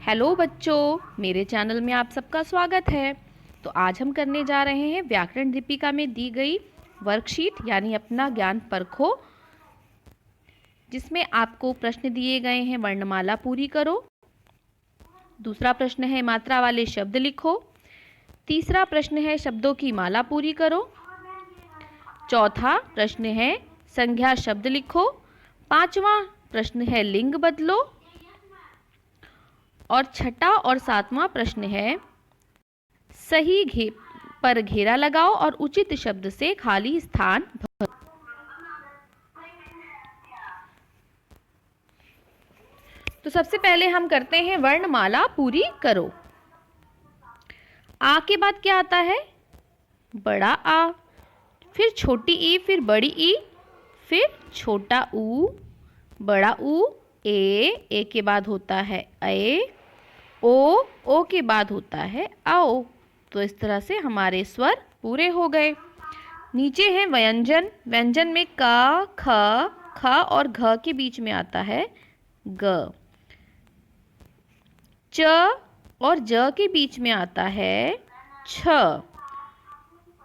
Hello बच्चों, मेरे channel में आप सबका स्वागत है। तो आज हम करने जा रहे हैं व्याकरण दीपिका में दी गई वर्कशीट यानी अपना ज्ञान परखो, जिसमें आपको प्रश्न दिए गए हैं। वर्णमाला पूरी करो। दूसरा प्रश्न है मात्रा वाले शब्द लिखो। तीसरा प्रश्न है शब्दों की माला पूरी करो। चौथा प्रश्न है संज्ञा शब्द लिखो। पांचवा प्रश्न है लिंग बदलो। और छठा और सातवां प्रश्न है सही पर घेरा लगाओ और उचित शब्द से खाली स्थान भरो। तो सबसे पहले हम करते हैं वर्णमाला पूरी करो। आ के बाद क्या आता है? बड़ा आ, फिर छोटी ई, फिर बड़ी ई, फिर छोटा ऊ, बड़ा ऊ। ए के बाद होता है ए। ओ के बाद होता है आओ। तो इस तरह से हमारे स्वर पूरे हो गए। नीचे है व्यंजन। व्यंजन में क, ख और घ के बीच में आता है ग। च और ज के बीच में आता है छ।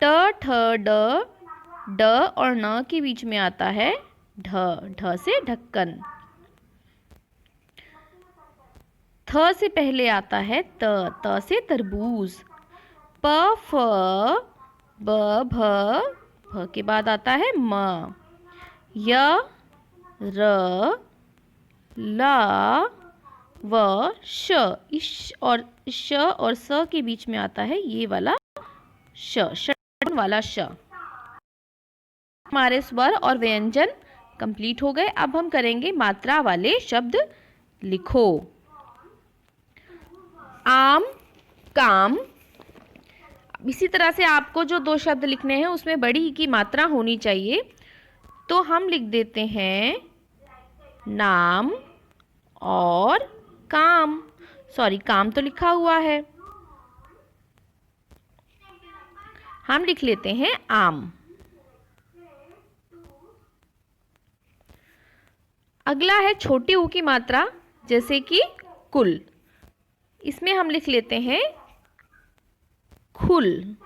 ट, ठ, ड और न के बीच में आता है ढ से ढक्कन। थ से पहले आता है त से तरबूज। प, फ, ब, भ के बाद आता है म। य, र, ला, व, श। इश और श और स के बीच में आता है ये वाला श वाला श। हमारे स्वर और व्यंजन कंप्लीट हो गए। अब हम करेंगे मात्रा वाले शब्द लिखो। आम, काम। इसी तरह से आपको जो दो शब्द लिखने हैं उसमें बड़ी ही की मात्रा होनी चाहिए। तो हम लिख देते हैं नाम और काम। सॉरी, काम तो लिखा हुआ है। हम लिख लेते हैं आम। अगला है छोटी ऊ की मात्रा, जैसे कि कुल। इसमें हम लिख लेते हैं खुल।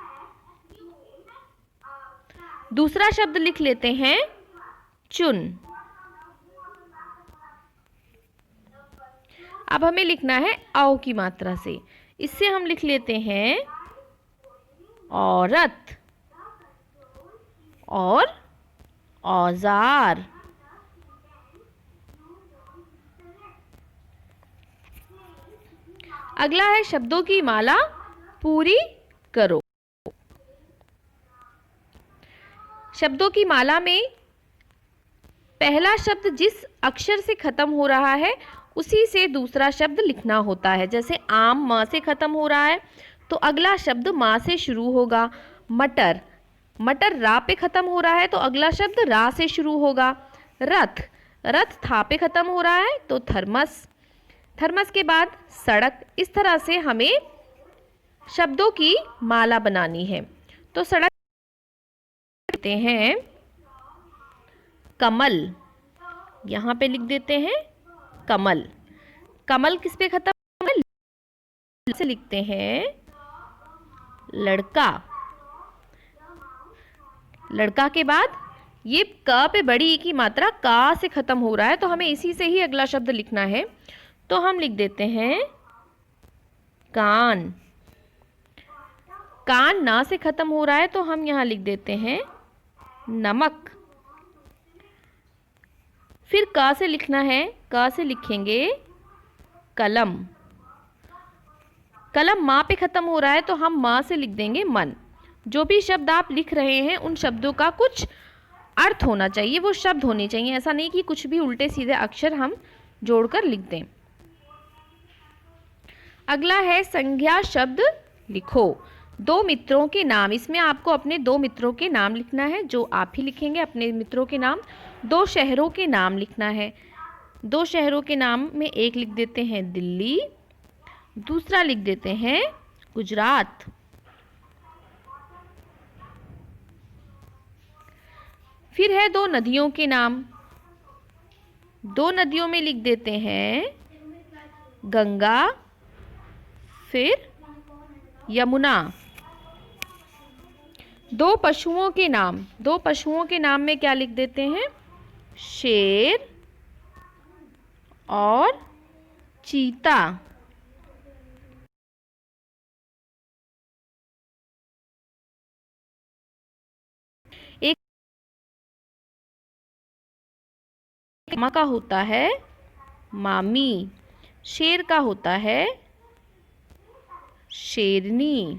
दूसरा शब्द लिख लेते हैं चुन। अब हमें लिखना है औ की मात्रा से। इससे हम लिख लेते हैं औरत और औजार। अगला है शब्दों की माला पूरी करो। शब्दों की माला में पहला शब्द जिस अक्षर से खत्म हो रहा है उसी से दूसरा शब्द लिखना होता है। जैसे आम म से खत्म हो रहा है तो अगला शब्द मा से शुरू होगा। मटर, मटर रा पे खत्म हो रहा है तो अगला शब्द रा से शुरू होगा। रथ, रथ था पे खत्म हो रहा है तो थर्मस, थर्मस के बाद सड़क। इस तरह से हमें शब्दों की माला बनानी है। तो सड़क लिखते हैं कमल। यहां पे लिख देते हैं कमल। कमल किस पे खत्म से लिखते हैं लड़का। लड़का के बाद ये क पे बड़ी ई की मात्रा का से खत्म हो रहा है तो हमें इसी से ही अगला शब्द लिखना है। तो हम लिख देते हैं कान। कान ना से खत्म हो रहा है तो हम यहां लिख देते हैं नमक। फिर का से लिखना है, का से लिखेंगे कलम। कलम माँ पे खत्म हो रहा है तो हम माँ से लिख देंगे मन। जो भी शब्द आप लिख रहे हैं उन शब्दों का कुछ अर्थ होना चाहिए, वो शब्द होने चाहिए। ऐसा नहीं कि कुछ भी उल्टे सीधे अक्षर हम जोड़कर लिख दें। अगला है संज्ञा शब्द लिखो। दो मित्रों के नाम। इसमें आपको अपने दो मित्रों के नाम लिखना है, जो आप ही लिखेंगे अपने मित्रों के नाम। दो शहरों के नाम लिखना है। दो शहरों के नाम में एक लिख देते हैं दिल्ली, दूसरा लिख देते हैं गुजरात। फिर है दो नदियों के नाम। दो नदियों में लिख देते हैं गंगा फिर यमुना। दो पशुओं के नाम में क्या लिख देते हैं? शेर और चीता। एक मामा का होता है मामी, शेर का होता है शेरनी,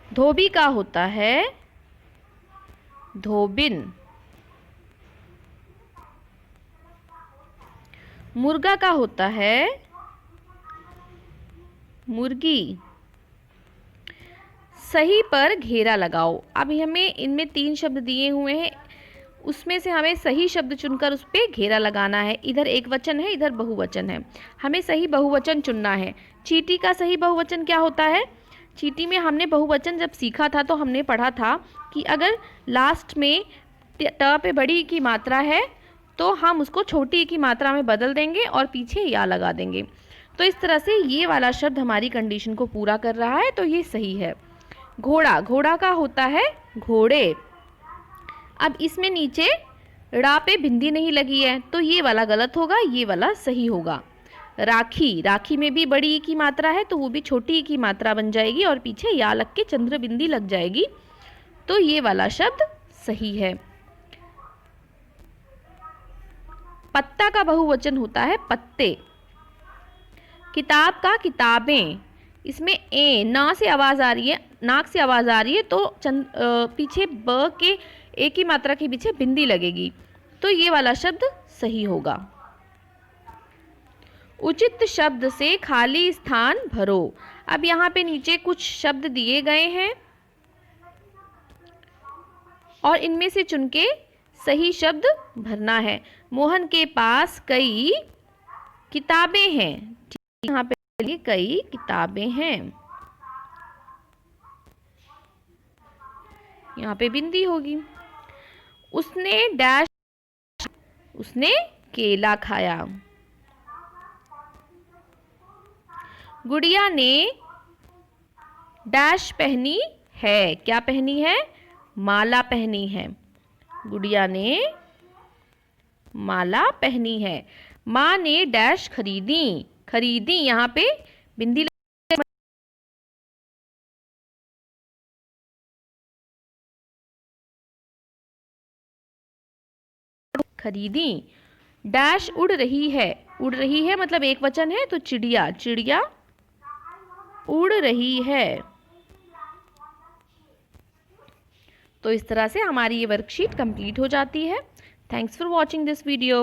धोबी का होता है धोबिन, मुर्गा का होता है मुर्गी। सही पर घेरा लगाओ। अब हमें इनमें 3 शब्द दिए हुए हैं, उसमें से हमें सही शब्द चुनकर उस पर घेरा लगाना है। इधर एक वचन है, इधर बहुवचन है, हमें सही बहुवचन चुनना है। चींटी का सही बहुवचन क्या होता है? चींटी में हमने बहुवचन जब सीखा था तो हमने पढ़ा था कि अगर लास्ट में ट पे बड़ी ई की मात्रा है तो हम उसको छोटी ई की मात्रा में बदल देंगे और पीछे या लगा देंगे। तो इस तरह से ये वाला शब्द हमारी कंडीशन को पूरा कर रहा है, तो ये सही है। घोड़ा का होता है घोड़े। अब इसमें नीचे ड़ा पे बिंदी नहीं लगी है तो ये वाला गलत होगा, ये वाला सही होगा। राखी में भी बड़ी ई की मात्रा है तो वो भी छोटी ई की मात्रा बन जाएगी और पीछे या लग के चंद्र बिंदी लग जाएगी, तो ये वाला शब्द सही है। पत्ता का बहुवचन होता है पत्ते। किताब का किताबें, इसमें ए ना से आवाज आ रही है, नाक से आवाज आ रही है तो पीछे ब के ए की मात्रा के पीछे बिंदी लगेगी, तो ये वाला शब्द सही होगा। उचित शब्द से खाली स्थान भरो। अब यहाँ पे नीचे कुछ शब्द दिए गए हैं और इनमें से चुन के सही शब्द भरना है। मोहन के पास कई किताबें हैं, यहाँ पे कई किताबें हैं, यहाँ पे बिंदी होगी। उसने डैश, उसने केला खाया। गुड़िया ने डैश पहनी है, क्या पहनी है? माला पहनी है। गुड़िया ने माला पहनी है। माँ ने डैश खरीदी, यहाँ पे बिंदी खरीदी। डैश उड़ रही है मतलब एक वचन है तो चिड़िया उड़ रही है। तो इस तरह से हमारी ये वर्कशीट कंप्लीट हो जाती है। Thanks for watching this video.